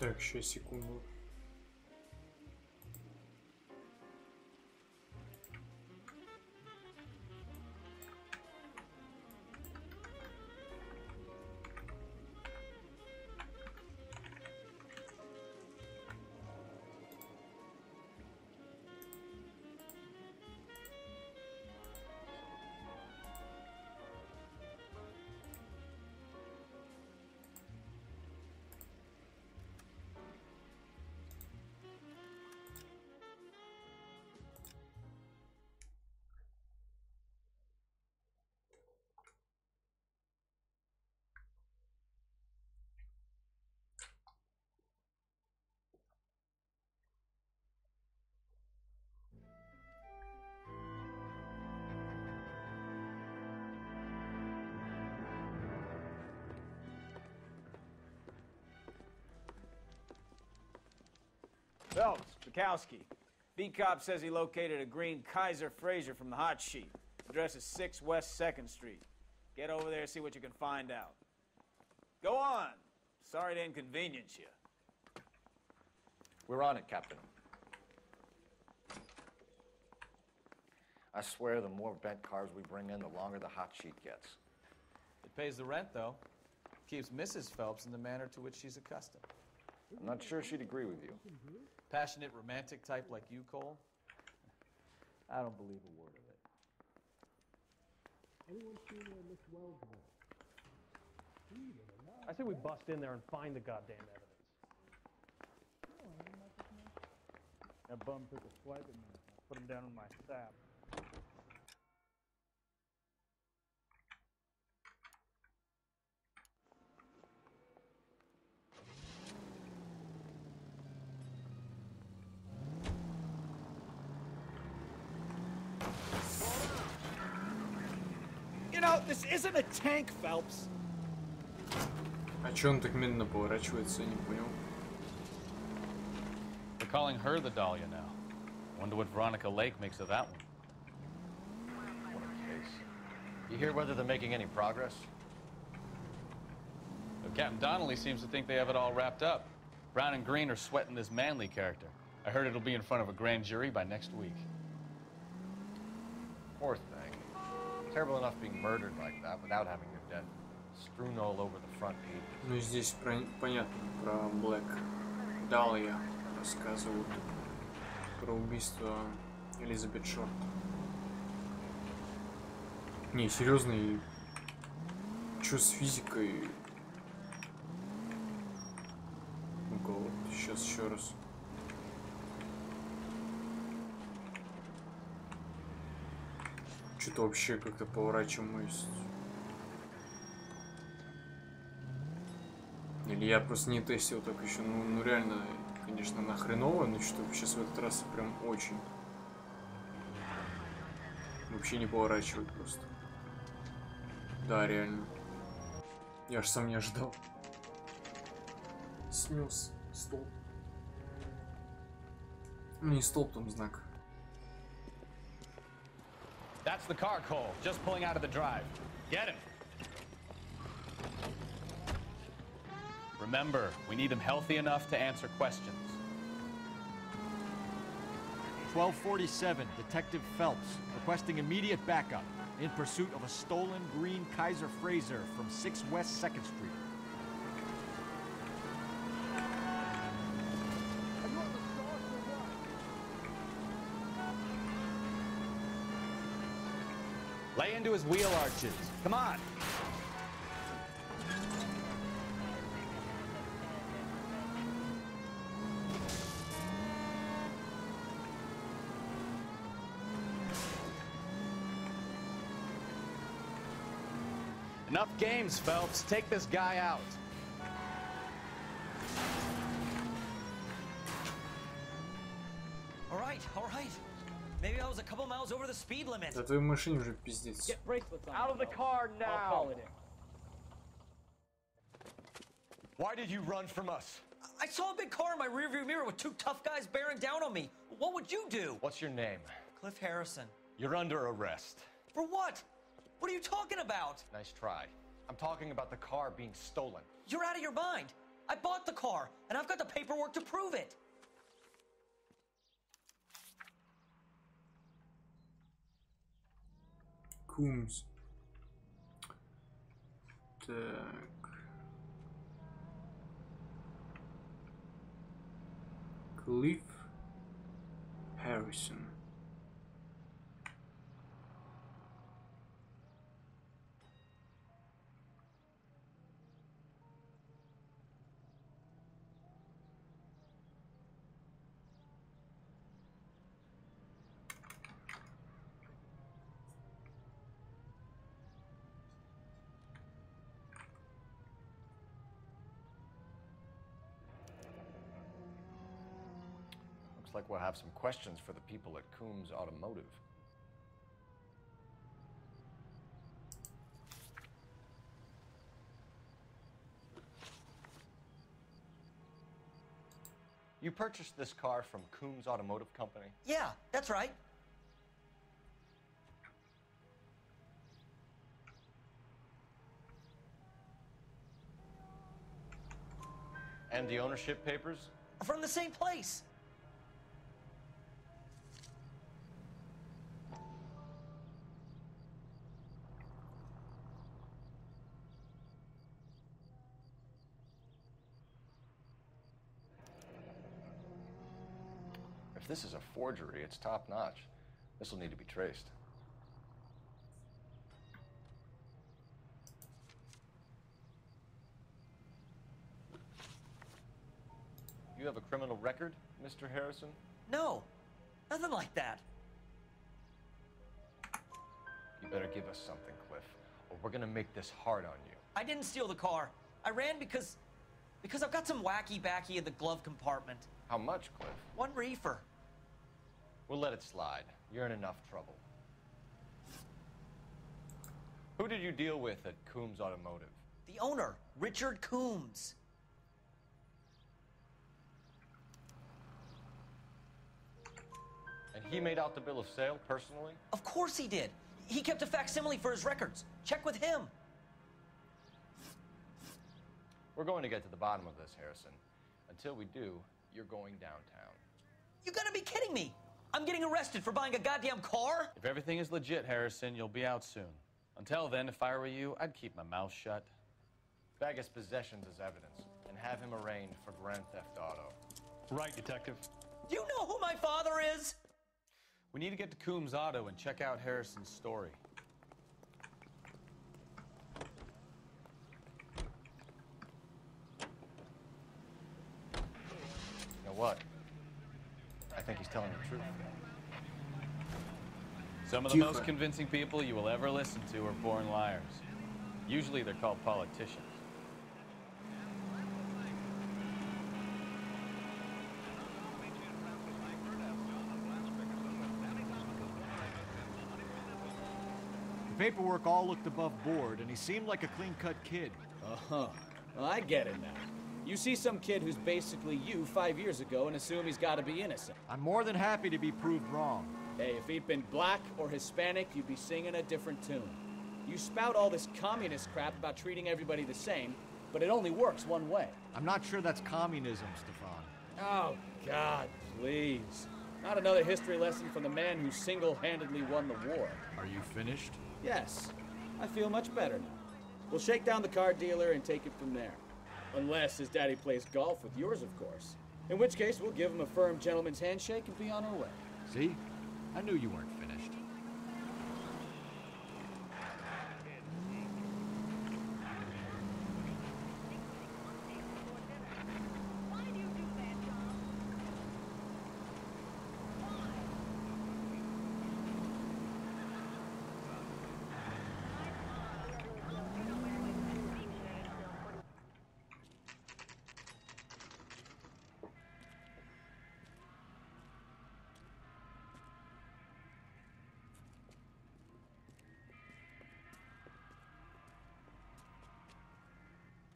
Так, сейчас, секунду. Phelps, Bukowski. Beat cop says he located a green Kaiser Fraser from the hot sheet. Address is 6 West 2nd Street. Get over there and see what you can find out. Go on. Sorry to inconvenience you. We're on it, Captain. I swear the more bent cars we bring in, the longer the hot sheet gets. It pays the rent, though. Keeps Mrs. Phelps in the manner to which she's accustomed. I'm not sure she'd agree with you. Passionate, romantic type like you, Cole? I don't believe a word of it. Anyone seen Miss Wells? I say we bust in there and find the goddamn evidence. That bum took a swipe at me. I put him down on my sap. You know, this isn't a tank, Phelps. А чё он так медленно поворачивается, я не понял. They're calling her the Dahlia now. Wonder what Veronica Lake makes of that one. What a case. You hear whether they're making any progress? Well, Captain Donnelly seems to think they have it all wrapped up. Brown and Green are sweating this Manley character. I heard it'll be in front of a grand jury by next week. Poor thing. Terrible enough being murdered like that without having your death strewn all over the front page. Ну здесь понятно про Блэк Далия рассказывают, про убийство Элизабет Шорт. Не, серьезно, и чё с физикой? Ну-ка, вот, сейчас еще раз. Что-то вообще как-то поворачиваюсь. Или я просто не тестил так еще. Ну реально, конечно, нахреново, но что-то сейчас в этот раз прям очень. Вообще не поворачивает просто. Да, реально. Я аж сам не ожидал. Снес столб. Ну не столб, там знак. That's the car, Cole. Just pulling out of the drive. Get him. Remember, we need him healthy enough to answer questions. 1247, Detective Phelps, requesting immediate backup in pursuit of a stolen green Kaiser Fraser from 6 West 2nd Street. Lay into his wheel arches. Come on. Enough games, Phelps. Take this guy out. All right. Maybe I was a couple miles over the speed limit. Да твоей машине уже пиздец. Get bracelets on. Out of the car now! I'll call it in. Why did you run from us? I saw a big car in my rearview mirror with two tough guys bearing down on me. What would you do? What's your name? Cliff Harrison. You're under arrest. For what? What are you talking about? Nice try. I'm talking about the car being stolen. You're out of your mind. I bought the car, and I've got the paperwork to prove it. Coombs. Так. Cliff Harrison. Looks like we'll have some questions for the people at Coombs Automotive. You purchased this car from Coombs Automotive Company? Yeah, that's right. And the ownership papers? From the same place. If this is a forgery, it's top-notch. This will need to be traced. You have a criminal record, Mr. Harrison? No, nothing like that. You better give us something, Cliff, or we're gonna make this hard on you. I didn't steal the car. I ran because I've got some wacky-backy in the glove compartment. How much, Cliff? 1 reefer. We'll let it slide. You're in enough trouble. Who did you deal with at Coombs Automotive? The owner, Richard Coombs. And he made out the bill of sale personally? Of course he did. He kept a facsimile for his records. Check with him. We're going to get to the bottom of this, Harrison. Until we do, you're going downtown. You gotta be kidding me. I'm getting arrested for buying a goddamn car? If everything is legit, Harrison, you'll be out soon. Until then, if I were you, I'd keep my mouth shut. Bag his possessions as evidence, and have him arraigned for Grand Theft Auto. Right, Detective. Do you know who my father is? We need to get to Coombs Auto and check out Harrison's story. You know what? I think he's telling the truth. Some of the most convincing people you will ever listen to are born liars. Usually they're called politicians. The paperwork all looked above board, and he seemed like a clean-cut kid. Uh-huh. Well, I get it now. You see some kid who's basically you 5 years ago and assume he's got to be innocent. I'm more than happy to be proved wrong. Hey, if he'd been black or Hispanic, you'd be singing a different tune. You spout all this communist crap about treating everybody the same, but it only works one way. I'm not sure that's communism, Stefan. Oh, God, please. Not another history lesson from the man who single-handedly won the war. Are you finished? Yes, I feel much better now. We'll shake down the car dealer and take it from there. Unless his daddy plays golf with yours, of course. In which case, we'll give him a firm gentleman's handshake and be on our way. See? I knew you weren't finished.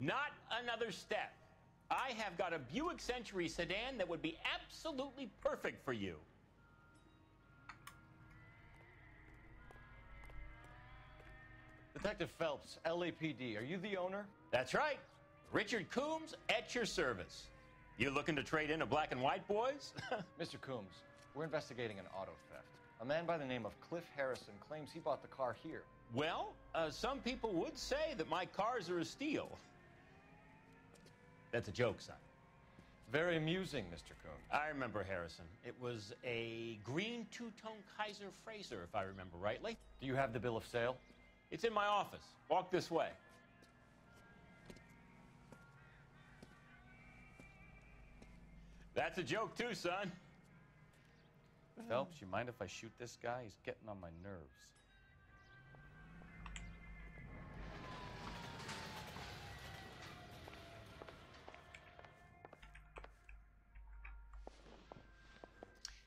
Not another step. I have got a Buick Century sedan that would be absolutely perfect for you. Detective Phelps, LAPD, are you the owner? That's right. Richard Coombs, at your service. You looking to trade in a black and white, boys? Mr. Coombs, we're investigating an auto theft. A man by the name of Cliff Harrison claims he bought the car here. Well, some people would say that my cars are a steal. That's a joke, son. Very amusing, Mr. Coombs. I remember Harrison. It was a green two-tone Kaiser Frazer, if I remember rightly. Do you have the bill of sale? It's in my office. Walk this way. That's a joke too, son. Phelps, you mind if I shoot this guy? He's getting on my nerves.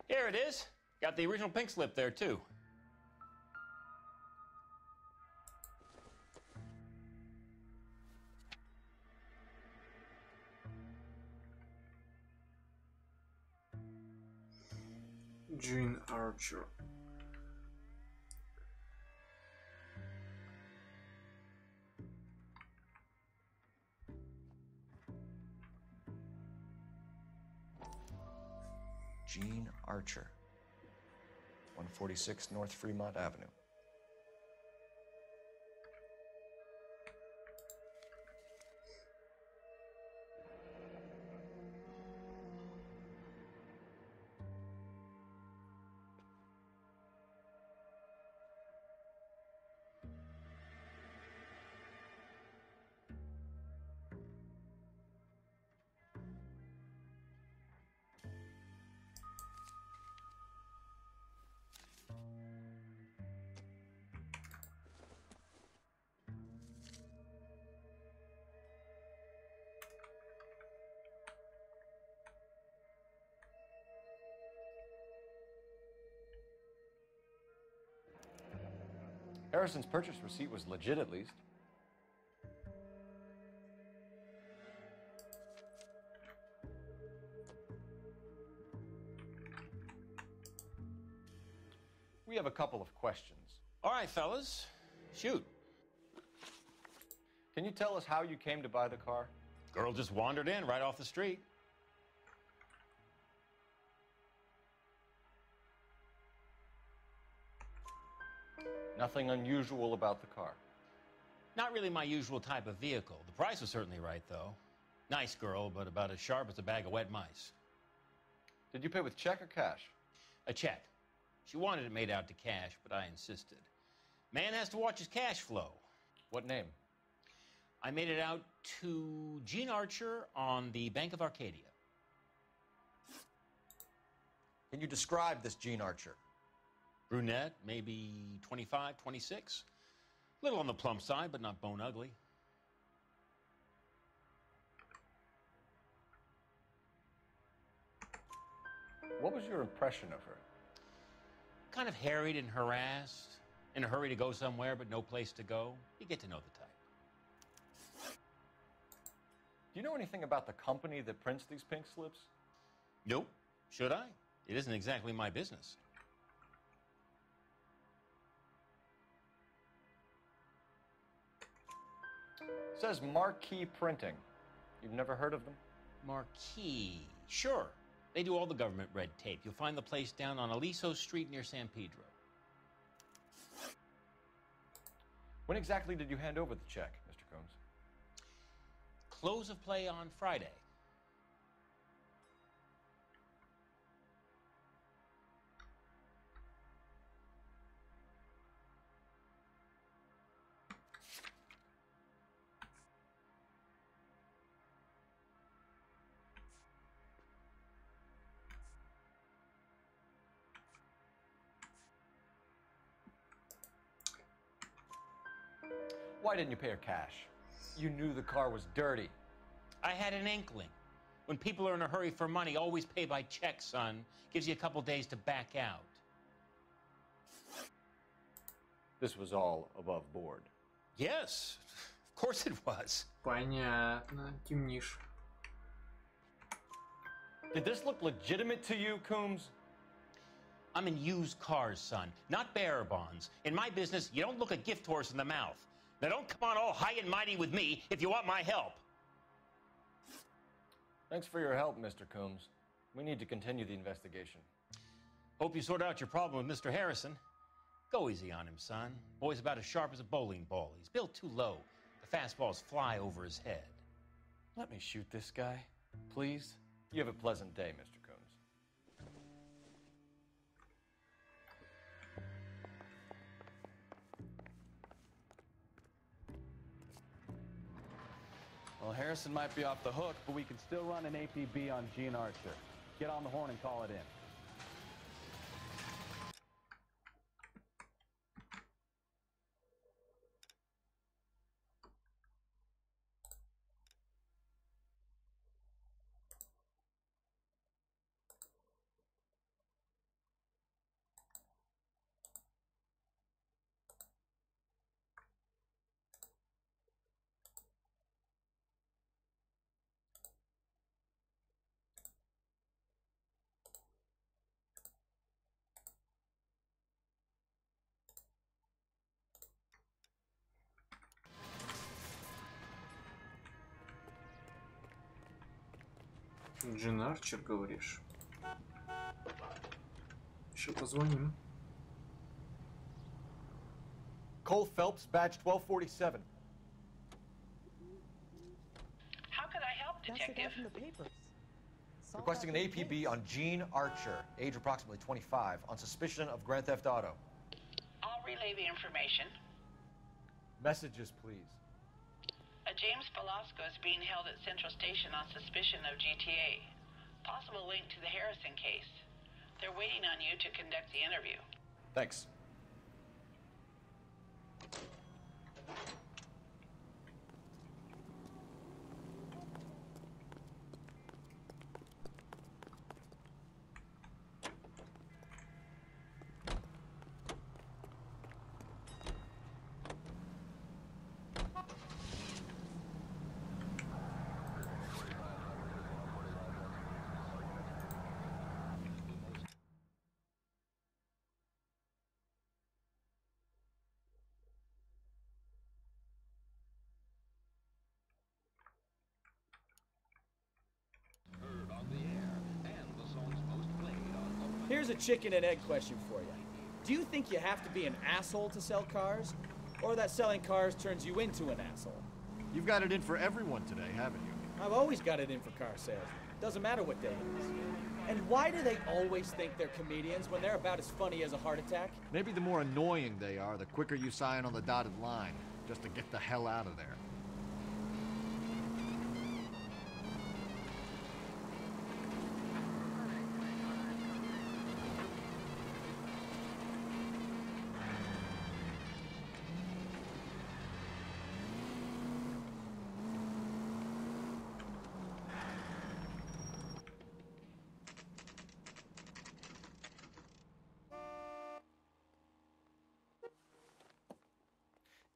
Here it is. Got the original pink slip there, too. Gene Archer. Gene Archer, 146 North Fremont Avenue. Harrison's purchase receipt was legit, at least. We have a couple of questions. All right, fellas. Shoot. Can you tell us how you came to buy the car? Girl just wandered in right off the street. Nothing unusual about the car. Not really my usual type of vehicle. The price was certainly right, though. Nice girl, but about as sharp as a bag of wet mice. Did you pay with check or cash? A check. She wanted it made out to cash, but I insisted. Man has to watch his cash flow. What name? I made it out to Gene Archer on the Bank of Arcadia. Can you describe this Gene Archer? Brunette, maybe 25, 26. Little on the plump side, but not bone ugly. What was your impression of her? Kind of harried and harassed. In a hurry to go somewhere, but no place to go. You get to know the type. Do you know anything about the company that prints these pink slips? Nope. Should I? It isn't exactly my business. It says Marquee Printing. You've never heard of them? Marquee. Sure. They do all the government red tape. You'll find the place down on Aliso Street near San Pedro. When exactly did you hand over the check, Mr. Combs? Close of play on Friday. Why didn't you pay her cash? You knew the car was dirty. I had an inkling. When people are in a hurry for money, always pay by check, son. Gives you a couple days to back out. This was all above board. Yes, of course it was. Понятно, темнишь. Did this look legitimate to you, Coombs? I'm in used cars, son, not bearer bonds. In my business, you don't look a gift horse in the mouth. Now don't come on all high and mighty with me if you want my help. Thanks for your help, Mr. Coombs. We need to continue the investigation. Hope you sort out your problem with Mr. Harrison. Go easy on him, son. Boy's about as sharp as a bowling ball. He's built too low. The fastballs fly over his head. Let me shoot this guy, please. You have a pleasant day, Mr. Coombs. Well, Harrison might be off the hook, but we can still run an APB on Gene Archer. Get on the horn and call it in. Джин Арчер, говоришь? Еще позвоним. Cole Phelps, badge 1247. How could I help, Detective? That's the guy from the papers. Requesting an APB on Gene Archer, age approximately 25, on suspicion of Grand Theft Auto. I'll relay the information. Messages, please. A James Velasco is being held at Central Station on suspicion of GTA. Possible link to the Harrison case. They're waiting on you to conduct the interview. Thanks. Here's a chicken and egg question for you. Do you think you have to be an asshole to sell cars? Or that selling cars turns you into an asshole? You've got it in for everyone today, haven't you? I've always got it in for car salesmen. Doesn't matter what day it is. And why do they always think they're comedians when they're about as funny as a heart attack? Maybe the more annoying they are, the quicker you sign on the dotted line, just to get the hell out of there.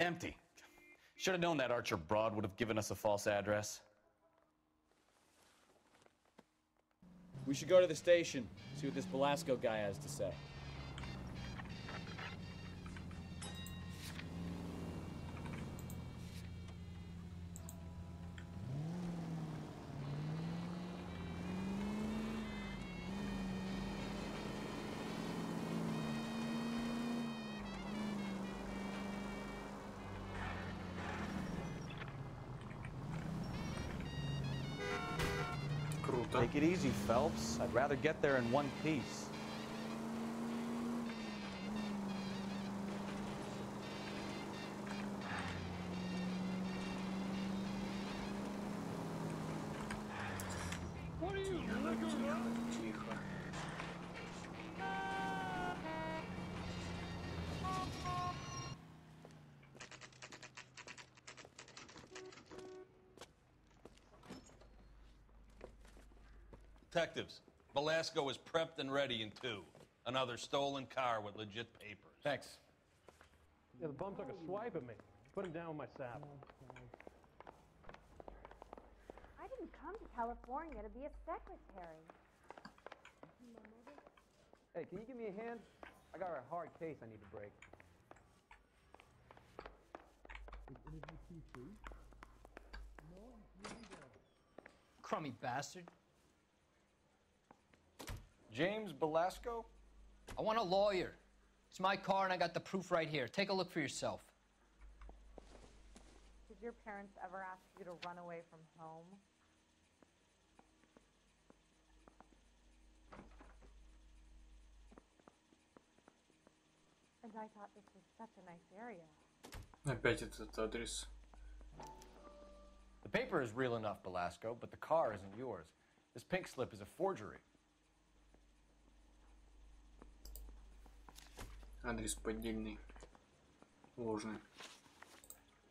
Empty. Should have known that Archer broad would have given us a false address. We should go to the station, see what this Velasco guy has to say. Take it easy, Phelps. I'd rather get there in one piece. What are you looking at? Тихо. Detectives, Velasco is prepped and ready in 2. Another stolen car with legit papers. Thanks. Yeah, the bum took a swipe at me. Put him down with my saddle. I didn't come to California to be a secretary. Hey, can you give me a hand? I got a hard case I need to break. crummy bastard. James Belasco? I want a lawyer. It's my car and I got the proof right here. Take a look for yourself. Did your parents ever ask you to run away from home? And I thought this was such a nice area. Опять этот адрес. The paper is real enough, Belasco, but the car isn't yours. This pink slip is a forgery. Адрес поддельный. Ложный.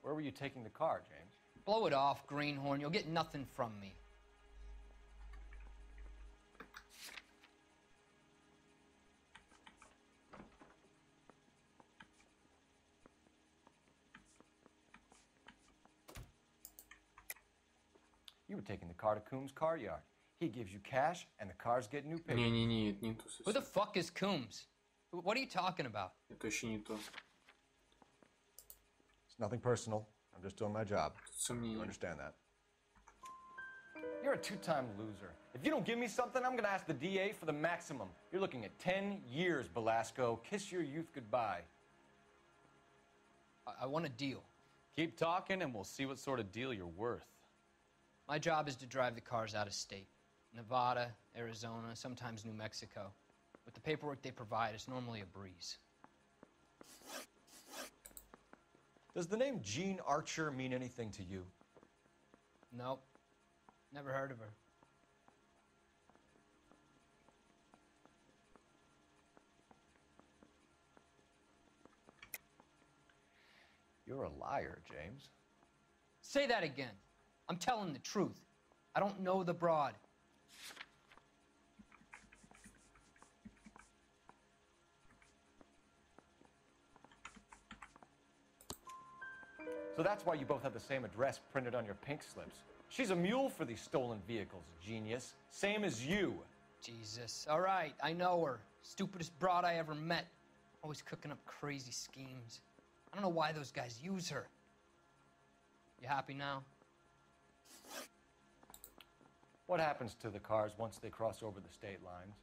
Where were you taking the car, James? Blow it off, greenhorn. You'll get nothing from me. You were taking the car to Coombs' car yard. He gives you cash, and the cars get new paper. Не-не-не, это не то совсем. Who the fuck is Coombs? What are you talking about? Это вообще не то. It's nothing personal. I'm just doing my job. Сомнения. You understand that? You're a two-time loser. If you don't give me something, I'm gonna ask the DA for the maximum. You're looking at 10 years, Belasco. Kiss your youth goodbye. I want a deal. Keep talking and we'll see what sort of deal you're worth. My job is to drive the cars out of state. Nevada, Arizona, sometimes New Mexico. With the paperwork they provide, it's normally a breeze. Does the name Jean Archer mean anything to you? Nope. Never heard of her. You're a liar, James. Say that again. I'm telling the truth. I don't know the broad. So that's why you both have the same address printed on your pink slips. She's a mule for these stolen vehicles, genius. Same as you. Jesus. All right, I know her. Stupidest broad I ever met. Always cooking up crazy schemes. I don't know why those guys use her. You happy now? What happens to the cars once they cross over the state lines?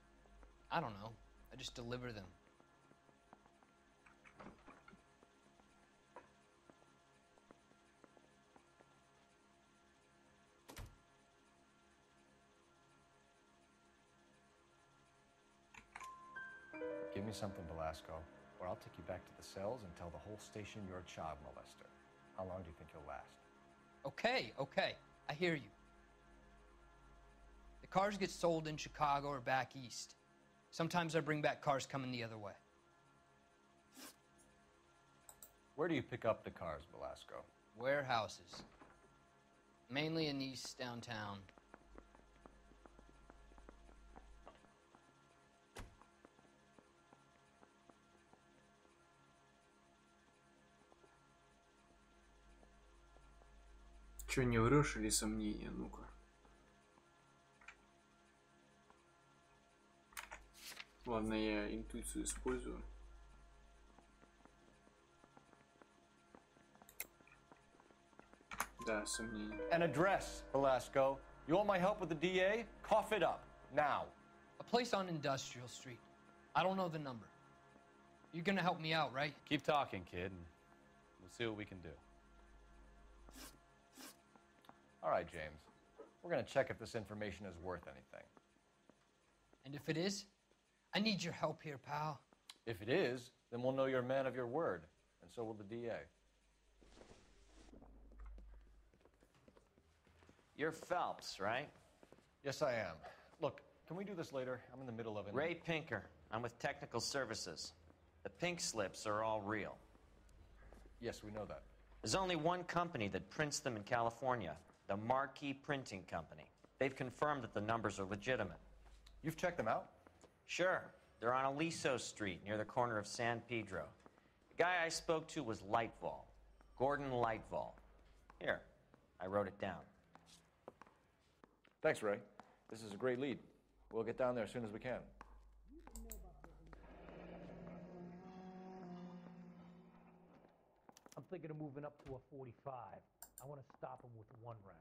I don't know. I just deliver them. Give me something, Belasco, or I'll take you back to the cells and tell the whole station you're a child molester. How long do you think you'll last? Okay, okay. I hear you. The cars get sold in Chicago or back east. Sometimes I bring back cars coming the other way. Where do you pick up the cars, Belasco? Warehouses. Mainly in East downtown. Че, не врешь или сомнения? Ну-ка. Ладно, я интуицию использую. Да, сомнения. An address, Belasco. You want my help with the DA? Cough it up, now. A place on Industrial Street. I don't know the number. You're gonna help me out, right? Keep talking, kid, and we'll see what we can do. All right, James. We're gonna check if this information is worth anything. And if it is, I need your help here, pal. If it is, then we'll know you're a man of your word, and so will the DA. You're Phelps, right? Yes, I am. Look, can we do this later? I'm in the middle of it. Ray Pinker. I'm with Technical Services. The pink slips are all real. Yes, we know that. There's only one company that prints them in California, the Marquee Printing Company. They've confirmed that the numbers are legitimate. You've checked them out? Sure. They're on Aliso Street, near the corner of San Pedro. The guy I spoke to was Lightval. Gordon Lightval. Here, I wrote it down. Thanks, Ray. This is a great lead. We'll get down there as soon as we can. I'm thinking of moving up to a 45. I want to stop him with one round.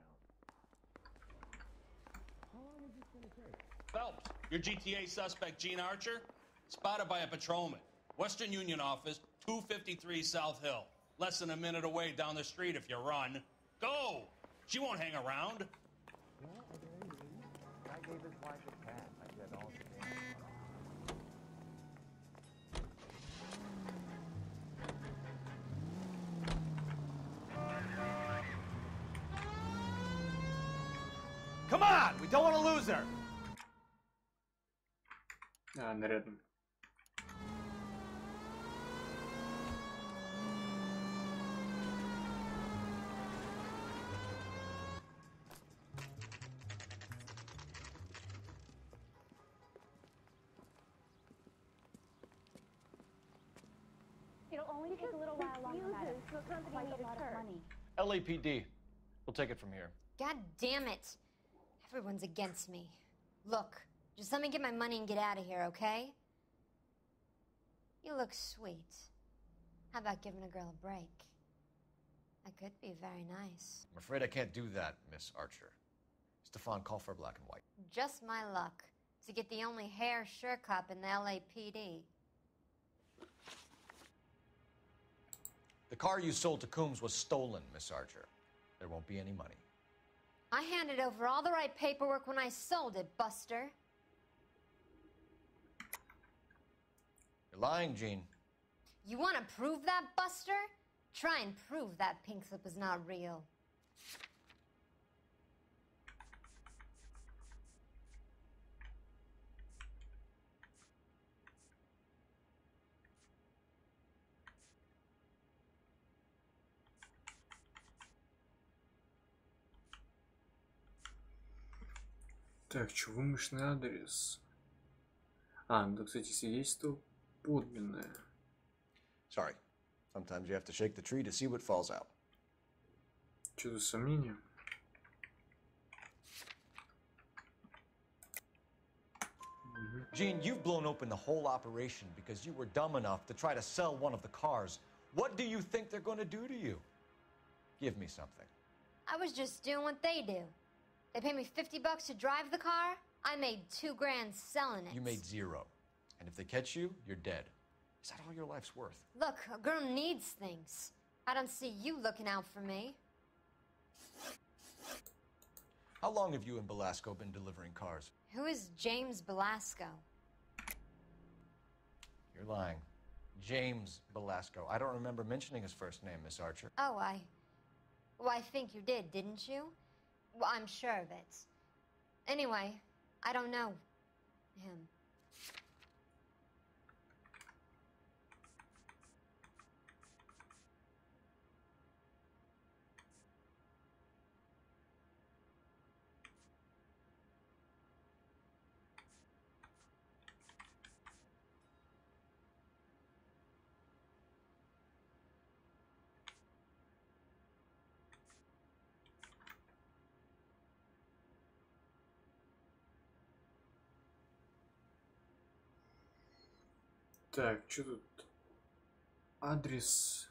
Phelps, your GTA suspect, Gene Archer, spotted by a patrolman. Western Union office, 253 South Hill. Less than a minute away down the street if you run. Go! She won't hang around. I gave his wife a cat. I said all the damn. Come on! We don't want to lose her! Она рядом. It'll only take a little while longer. So a company needed a lot of money. LAPD. We'll take it from here. God damn it. Everyone's against me. Look, just let me get my money and get out of here, okay? You look sweet. How about giving a girl a break? That could be very nice. I'm afraid I can't do that, Miss Archer. Stefan, call for black and white. Just my luck to get the only hair sure cop in the LAPD. The car you sold to Coombs was stolen, Miss Archer. There won't be any money. I handed over all the right paperwork when I sold it, Buster. You're lying, Gene. You want to prove that, Buster? Try and prove that pink slip is not real. Так, что, вымышленный адрес? А, ну, кстати, свидетельство подлинное. Sorry. Sometimes you have to shake the tree to see what falls out. Что за сомнения? Gene, you've blown open the whole operation because you were dumb enough to try to sell one of the cars. What do you think they're going to do to you? Give me something. I was just doing what they do. They paid me $50 to drive the car. I made $2 grand selling it. You made zero. And if they catch you, you're dead. Is that all your life's worth? Look, a girl needs things. I don't see you looking out for me. How long have you and Belasco been delivering cars? Who is James Belasco? You're lying. James Belasco. I don't remember mentioning his first name, Miss Archer. Oh, Well, I think you did, didn't you? Well, I'm sure of it. Anyway, I don't know him. Так, что тут? Адрес.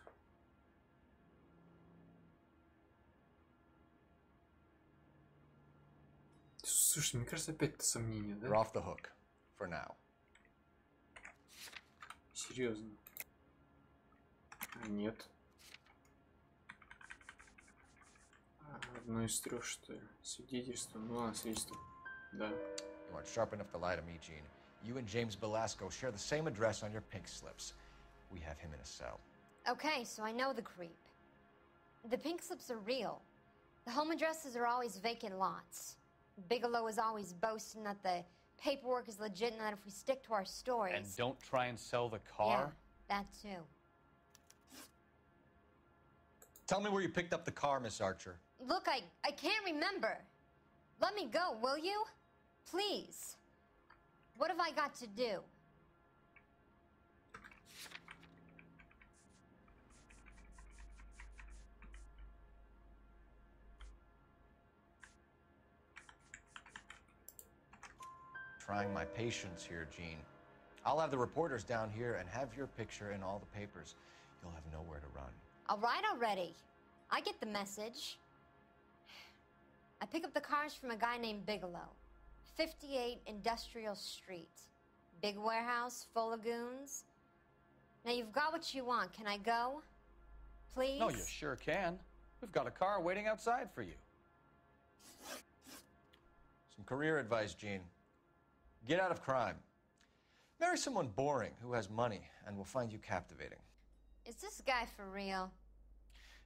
Слушай, мне кажется, опять сомнения, да? You're off the hook. For now. Серьезно? Нет. Одно из трех, что ли? Свидетельство. Ну ладно, свидетельство. Да. You aren't sharp enough to lie to me, Gene. You and James Belasco share the same address on your pink slips. We have him in a cell. Okay, so I know the creep. The pink slips are real. The home addresses are always vacant lots. Bigelow is always boasting that the paperwork is legit and that if we stick to our stories... And don't try and sell the car? Yeah, that too. Tell me where you picked up the car, Miss Archer. Look, I can't remember. Let me go, will you? Please. What have I got to do? Trying my patience here, Gene. I'll have the reporters down here and have your picture in all the papers. You'll have nowhere to run. All right already. I get the message. I pick up the cars from a guy named Bigelow. 58 Industrial Street. Big warehouse, full of goons. Now you've got what you want. Can I go? Please? No, you sure can. We've got a car waiting outside for you. Some career advice, Gene. Get out of crime. Marry someone boring who has money and will find you captivating. Is this guy for real?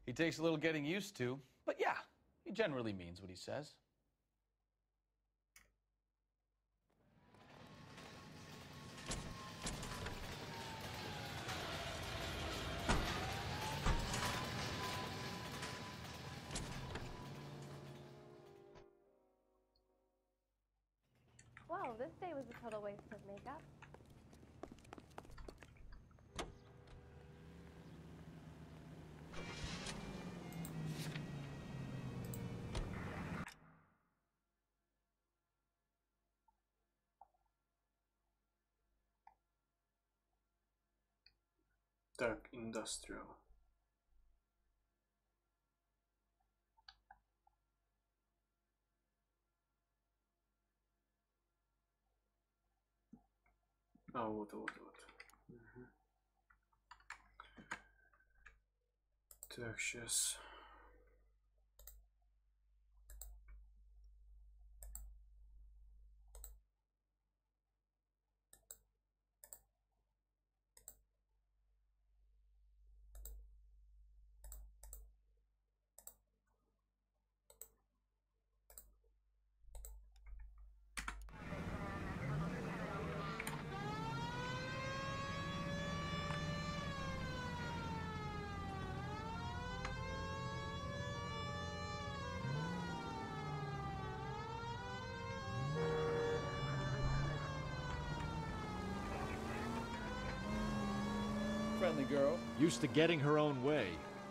He takes a little getting used to, but yeah, he generally means what he says. Whoa, this day was a total waste of makeup. Так, Industrial. А, вот. Угу. Так, сейчас. Friendly girl. Used to getting her own way.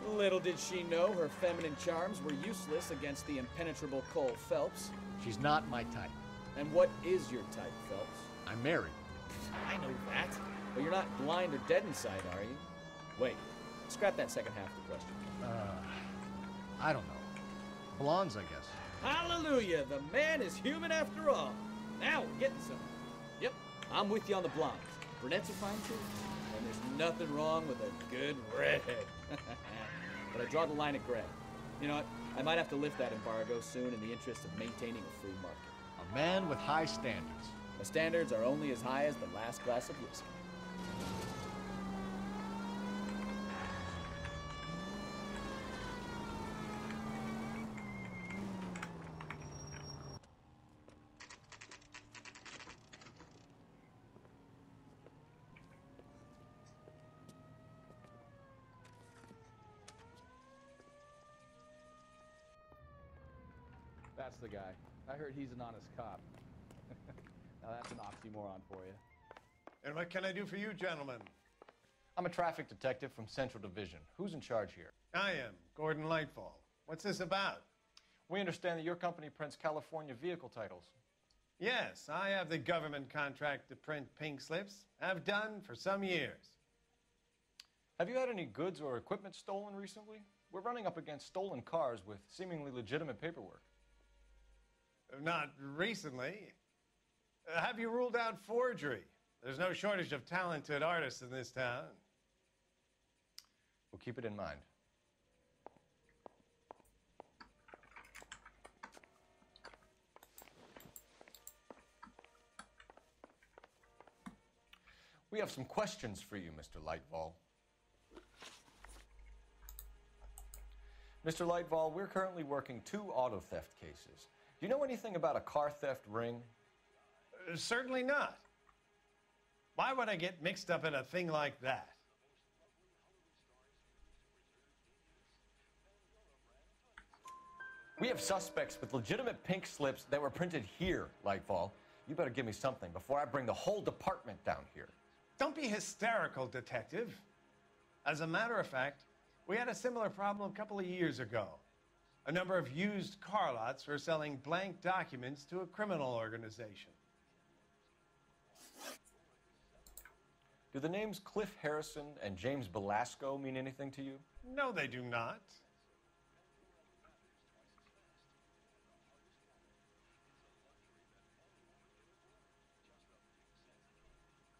Little did she know her feminine charms were useless against the impenetrable Cole Phelps. She's not my type. And what is your type, Phelps? I'm married. I know that. But you're not blind or dead inside, are you? Wait, scrap that second half of the question. I don't know. Blondes, I guess. Hallelujah! The man is human after all. Now we're getting somewhere. Yep, I'm with you on the blondes. Brunettes are fine too. And there's nothing wrong with a good redhead. But I draw the line at gray. You know what? I might have to lift that embargo soon in the interest of maintaining a free market. A man with high standards. The standards are only as high as the last glass of whiskey. That's the guy. I heard he's an honest cop. Now that's an oxymoron for you. And what can I do for you, gentlemen? I'm a traffic detective from Central Division. Who's in charge here? I am, Gordon Lightfall. What's this about? We understand that your company prints California vehicle titles. Yes, I have the government contract to print pink slips. Have done for some years. Have you had any goods or equipment stolen recently? We're running up against stolen cars with seemingly legitimate paperwork. Not recently. Have you ruled out forgery? There's no shortage of talented artists in this town. We'll keep it in mind. We have some questions for you, Mr. Lightfall. Mr. Lightfall, we're currently working 2 auto theft cases. Do you know anything about a car theft ring? Certainly not. Why would I get mixed up in a thing like that? We have suspects with legitimate pink slips that were printed here, Lightfall. You better give me something before I bring the whole department down here. Don't be hysterical, Detective. As a matter of fact, we had a similar problem a couple of years ago. A number of used car lots were selling blank documents to a criminal organization. Do the names Cliff Harrison and James Belasco mean anything to you? No, they do not.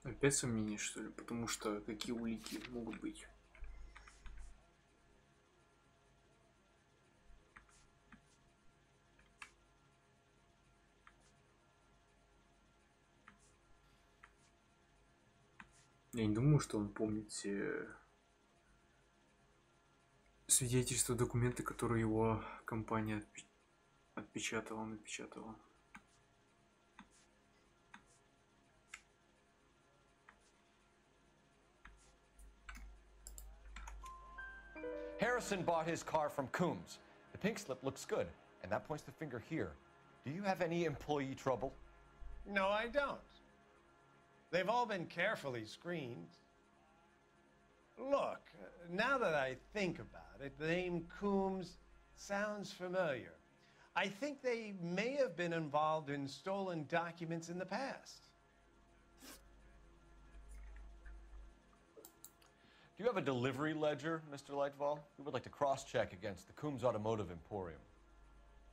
Опять сомнения, что ли? Потому что какие улики могут быть? Я не думаю, что он помнит все свидетельства, документы, которые его компания напечатала. Harrison bought his car from Coombs. The pink slip looks good, and that points the finger here. Do you have any employee trouble? No, I don't. They've all been carefully screened. Look, now that I think about it, the name Coombs sounds familiar. I think they may have been involved in stolen documents in the past. Do you have a delivery ledger, Mr. Lightfall? We would like to cross-check against the Coombs Automotive Emporium.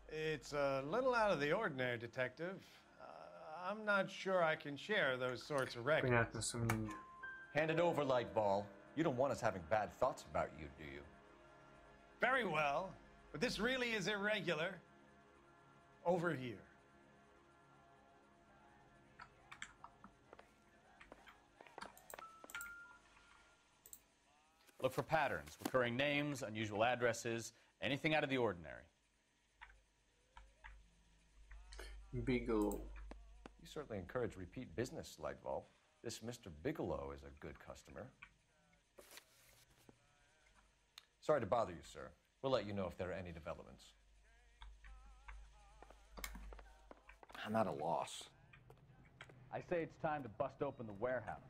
It's a little out of the ordinary, Detective. I'm not sure I can share those sorts of records. Понятно, сомнения. Hand it over, Lightball. You don't want us having bad thoughts about you, do you? Very well, but this really is irregular. Over here. Look for patterns, recurring names, unusual addresses, anything out of the ordinary. Bigelow. You certainly encourage repeat business, Lightball. This Mr. Bigelow is a good customer. Sorry to bother you, sir. We'll let you know if there are any developments. I'm at a loss. I say it's time to bust open the warehouse.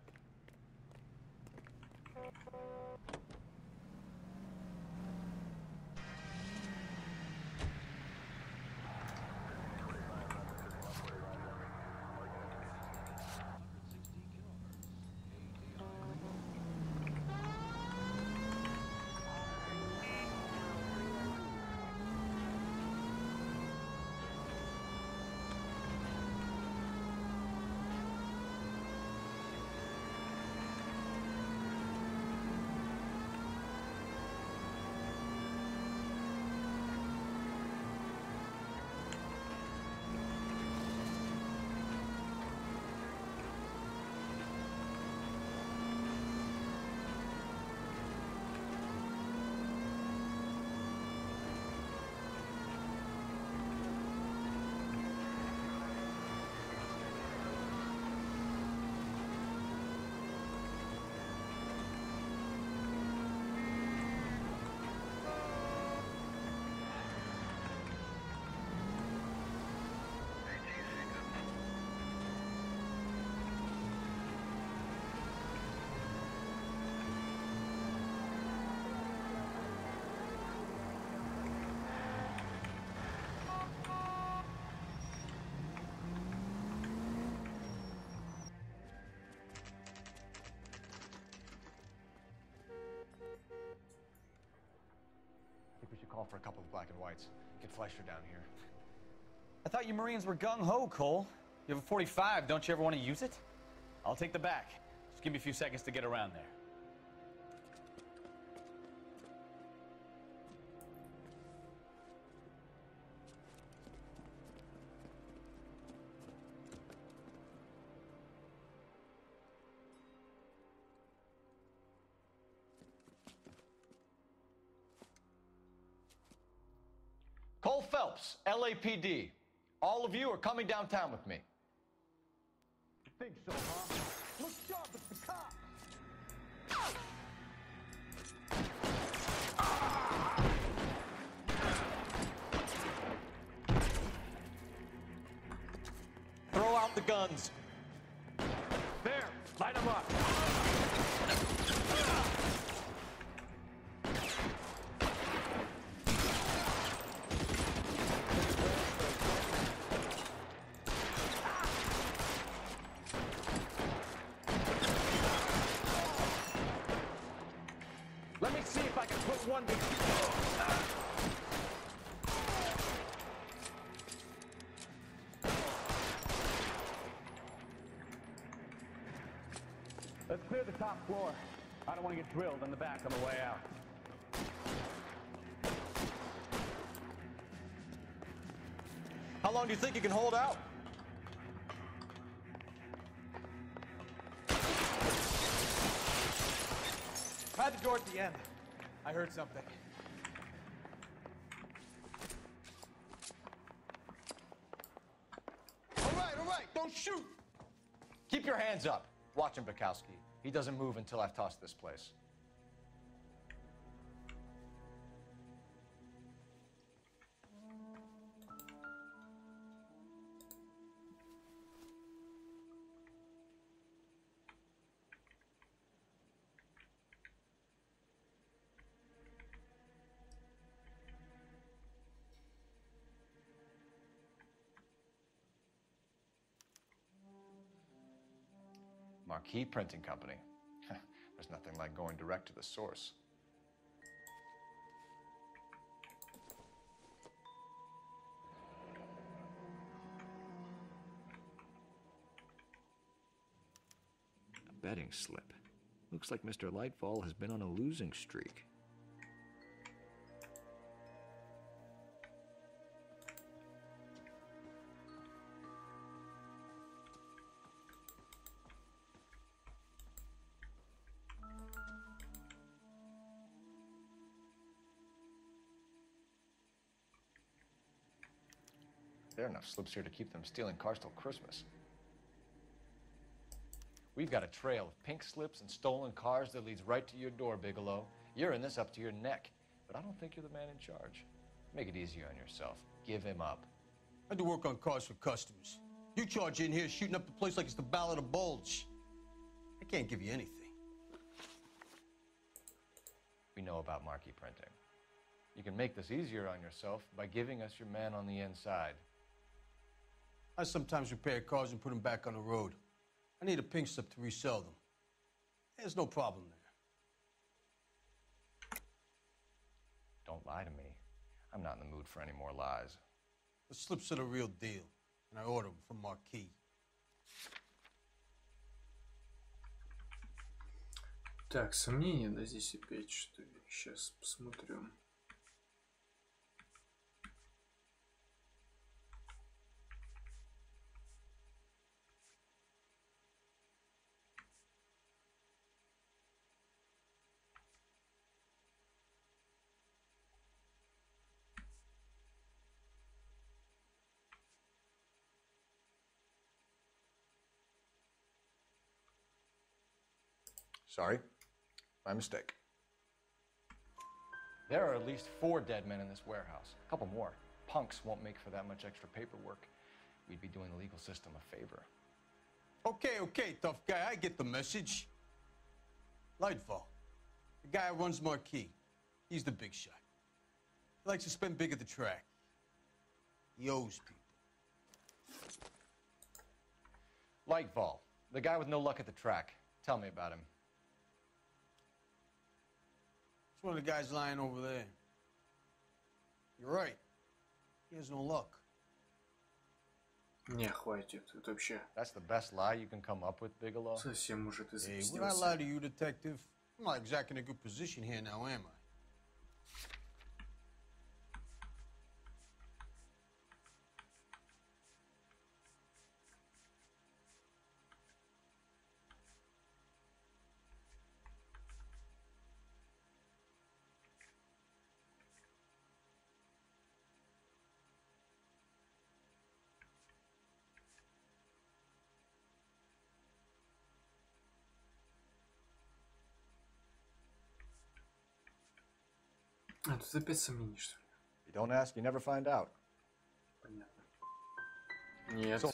I think we should call for a couple of black and whites. Get Fleischer down here. I thought you Marines were gung-ho, Cole. You have a 45, don't you ever want to use it? I'll take the back. Just give me a few seconds to get around there. Cole Phelps, LAPD. All of you are coming downtown with me. You think so, huh? Look sharp, it's the cops! Throw out the guns. There, light them up. Let me see if I can put one to... Let's clear the top floor. I don't want to get drilled in the back on the way out. How long do you think you can hold out? Try the door at the end. I heard something. All right, don't shoot! Keep your hands up. Watch him, Bukowski. He doesn't move until I've tossed this place. Marquee Printing Company. There's nothing like going direct to the source. A betting slip. Looks like Mr. Lightfall has been on a losing streak. There are enough slips here to keep them stealing cars till Christmas. We've got a trail of pink slips and stolen cars that leads right to your door, Bigelow. You're in this up to your neck, but I don't think you're the man in charge. Make it easier on yourself. Give him up. I do work on cars for customers. You charge in here shooting up the place like it's the Ballad of Bulge. I can't give you anything. We know about marquee printing. You can make this easier on yourself by giving us your man on the inside. I sometimes repair cars and put them back on the road. I need a pink slip to resell them. There's no problem there. Don't lie to me. I'm not in the mood for any more lies. The slips are the real deal, and I order them from Marquee. Так, сомнения, да, здесь опять, что ли? Сейчас посмотрим. Sorry, my mistake. There are at least 4 dead men in this warehouse. A couple more. Punks won't make for that much extra paperwork. We'd be doing the legal system a favor. Okay, tough guy, I get the message. Lightfall, the guy who runs Marquee. He's the big shot. He likes to spend big at the track. He owes people. Lightfall, the guy with no luck at the track. Tell me about him. It's one of the guys lying over there. You're right. He has no luck. Не, хватит. Это вообще... That's the best lie you can come up with, Bigelow? Совсем уже ты Hey, запиздился. would I lie to you, detective? I'm not exactly in a good position here now, am I? А, тут опять сомнения, что ли? You don't ask, you never find out. Понятно. Нет.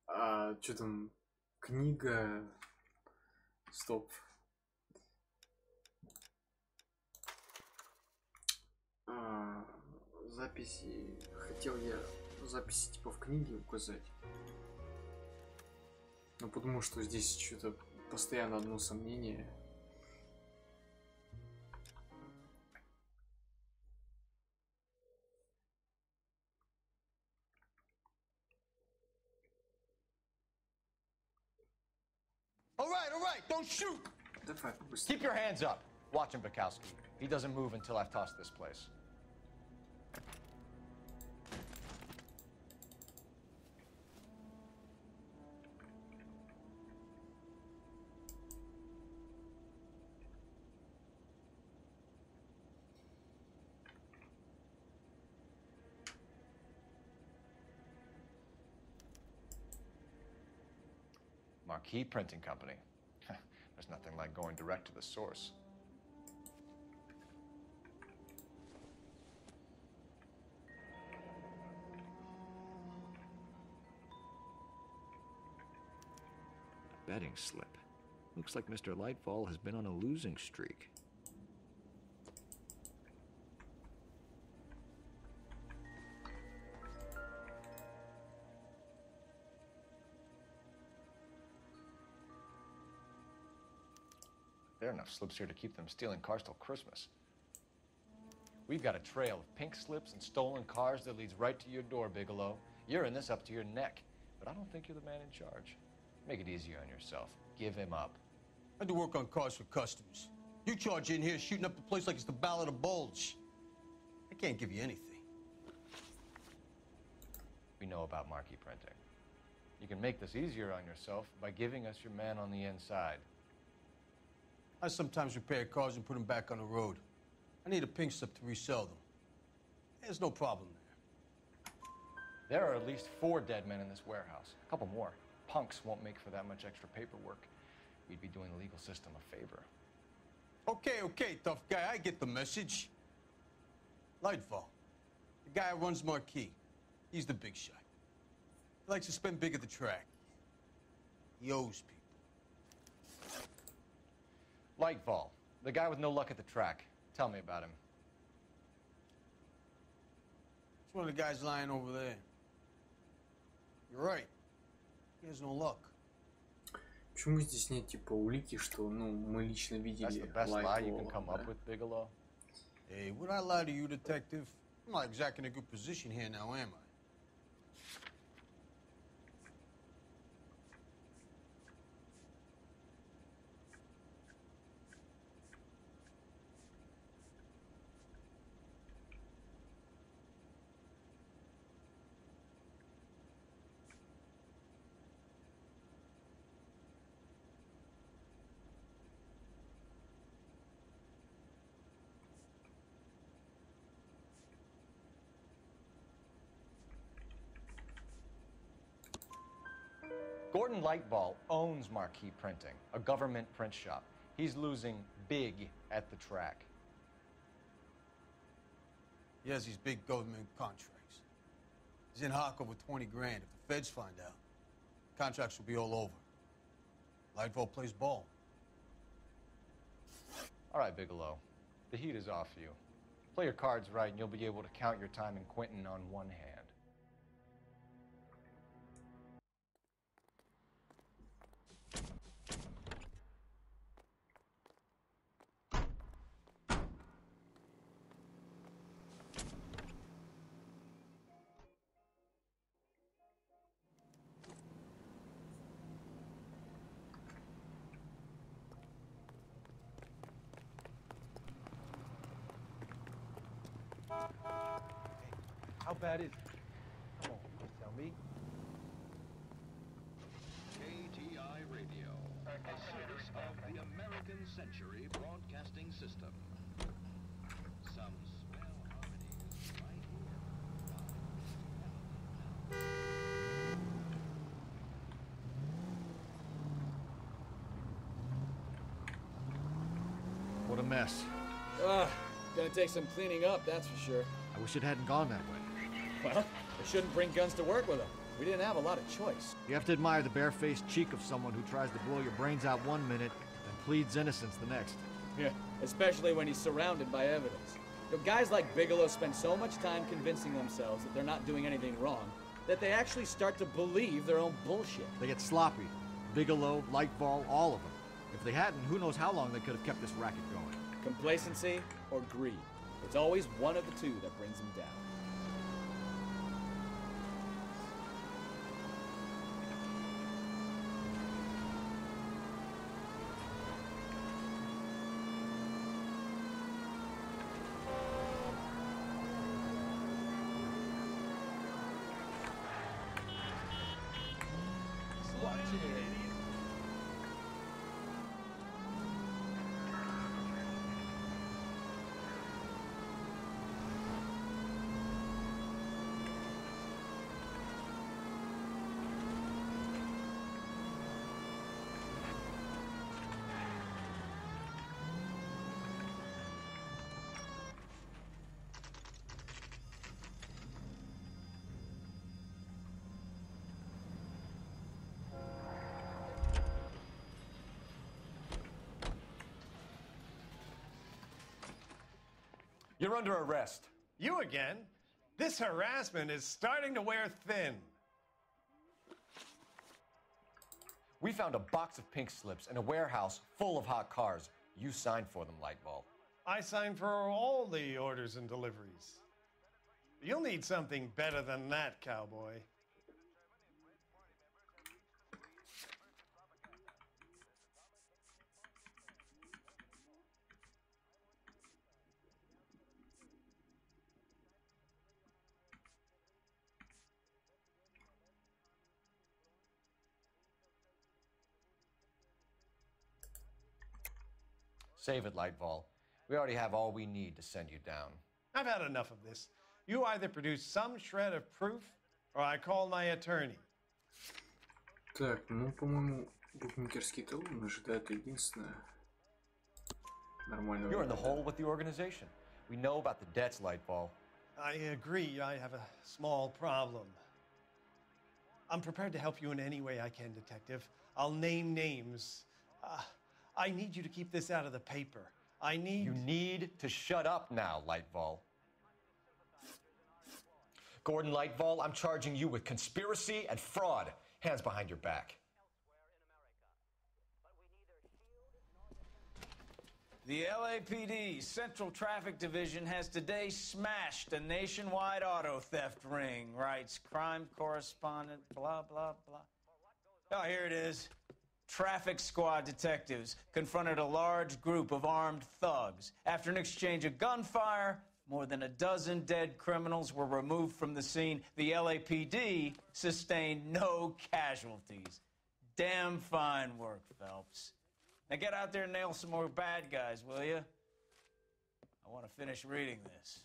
А, что там? Книга... Стоп. Записи... Хотел я записи типа в книге указать. Но потому что здесь что-то постоянно одно сомнение. All all right. Don't shoot. Keep your hands up. Watch him, Bukowski. He doesn't move until I've tossed this place. Marquee Printing Company. There's nothing like going direct to the source. Betting slip. Looks like Mr. Lightfall has been on a losing streak. There are enough slips here to keep them stealing cars till Christmas. We've got a trail of pink slips and stolen cars that leads right to your door, Bigelow. You're in this up to your neck, but I don't think you're the man in charge. Make it easier on yourself. Give him up. I do work on cars for customers. You charge in here shooting up the place like it's the Ballad of Bulge. I can't give you anything. We know about marquee printing. You can make this easier on yourself by giving us your man on the inside. I sometimes repair cars and put them back on the road. I need a pink slip to resell them. There's no problem there. There are at least 4 dead men in this warehouse. A couple more. Punks won't make for that much extra paperwork. We'd be doing the legal system a favor. Okay, tough guy. I get the message. Lightfall, the guy who runs Marquee. He's the big shot. He likes to spend big at the track. He owes people. Lightfall, the guy with no luck at the track. Tell me about him. It's one of the guys lying over there. You're right. He has no luck. Почему здесь нет типа улики, что ну мы лично видели Bigelow? Hey, would I lie to you, detective? I'm not exactly in a good position here now, am I? Gordon Lightball owns Marquee Printing, a government print shop. He's losing big at the track. He has these big government contracts. He's in hock over 20 grand. If the feds find out, contracts will be all over. Lightfall plays ball. All right, Bigelow. The heat is off you. Play your cards right and you'll be able to count your time in Quentin on one hand. How bad is it? Come on, tell me. KTI Radio, a service of the American Century Broadcasting System. Some swell harmonies right here. What a mess. Gonna take some cleaning up, that's for sure. I wish it hadn't gone that way. Well, I shouldn't bring guns to work with them. We didn't have a lot of choice. You have to admire the barefaced cheek of someone who tries to blow your brains out one minute and pleads innocence the next. Yeah, especially when he's surrounded by evidence. You know, guys like Bigelow spend so much time convincing themselves that they're not doing anything wrong that they actually start to believe their own bullshit. They get sloppy. Bigelow, Lightball, all of them. If they hadn't, who knows how long they could have kept this racket going. Complacency or greed. It's always one of the two that brings them down. You're under arrest. You again? This harassment is starting to wear thin. We found a box of pink slips in a warehouse full of hot cars. You signed for them, Lightball. I signed for all the orders and deliveries. You'll need something better than that, cowboy. Save it, Lightball. We already have all we need to send you down. I've had enough of this. You either produce some shred of proof, or I call my attorney. Так, ну, по-моему, букмекерский талон ожидает единственное. Нормального. You're in the hole with the organization. We know about the debts, Lightball. I agree. I have a small problem. I'm prepared to help you in any way I can, Detective. I'll name names. I need you to keep this out of the paper. You need to shut up now, Lightball. Gordon Lightball, I'm charging you with conspiracy and fraud. Hands behind your back. The LAPD Central Traffic Division has today smashed a nationwide auto theft ring, writes crime correspondent, blah, blah, blah. Oh, here it is. Traffic squad detectives confronted a large group of armed thugs. After an exchange of gunfire, more than a dozen dead criminals were removed from the scene. The LAPD sustained no casualties. Damn fine work, Phelps. Now get out there and nail some more bad guys, will you? I want to finish reading this.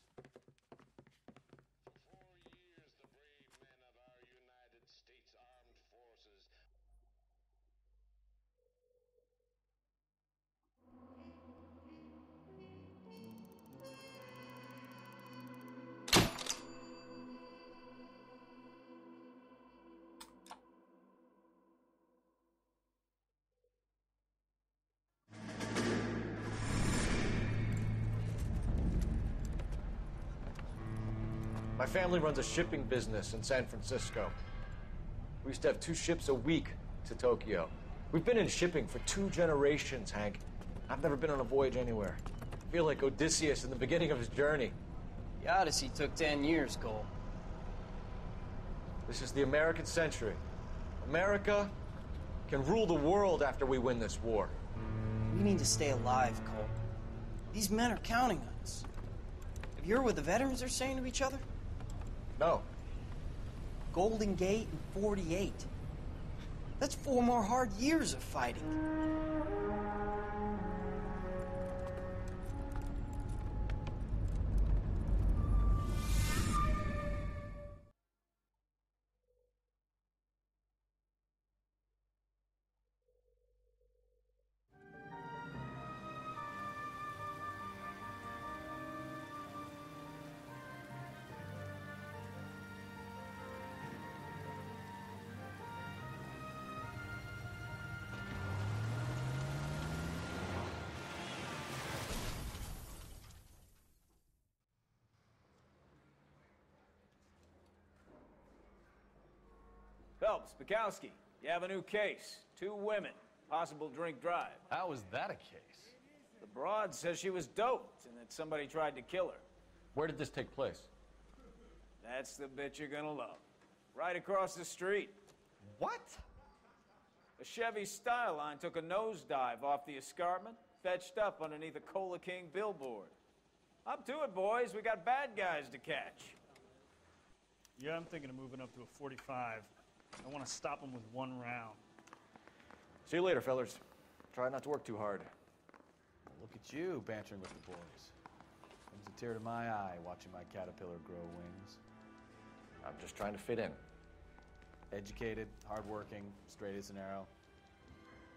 My family runs a shipping business in San Francisco. We used to have 2 ships a week to Tokyo. We've been in shipping for 2 generations, Hank. I've never been on a voyage anywhere. I feel like Odysseus in the beginning of his journey. The Odyssey took 10 years, Cole. This is the American century. America can rule the world after we win this war. We need to stay alive, Cole. These men are counting on us. Have you heard what the veterans are saying to each other? No. Golden Gate in 48. That's 4 more hard years of fighting. Phelps, Bukowski, you have a new case. 2 women, possible drink drive. How is that a case? The broad says she was doped and that somebody tried to kill her. Where did this take place? That's the bit you're gonna love. Right across the street. What? A Chevy Styline took a nosedive off the escarpment, fetched up underneath a Cola King billboard. Up to it, boys. We got bad guys to catch. Yeah, I'm thinking of moving up to a 45. I want to stop them with 1 round. See you later, fellas. Try not to work too hard. Well, look at you bantering with the boys. Brings a tear to my eye watching my caterpillar grow wings. I'm just trying to fit in. Educated, hardworking, straight as an arrow.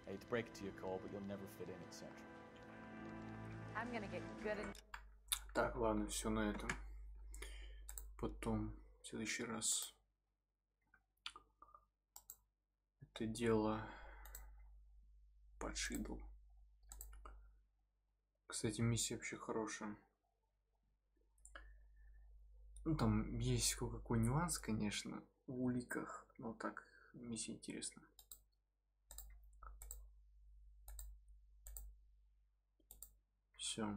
I hate to break it to you, Cole, but you'll never fit in at Central. I'm gonna get good at... Так, ладно, все на этом. Потом, в следующий раз, это дело подшибло. Кстати, миссия вообще хорошая. Ну, там есть кое-какой нюанс, конечно, в уликах, но так, миссия интересна. Все.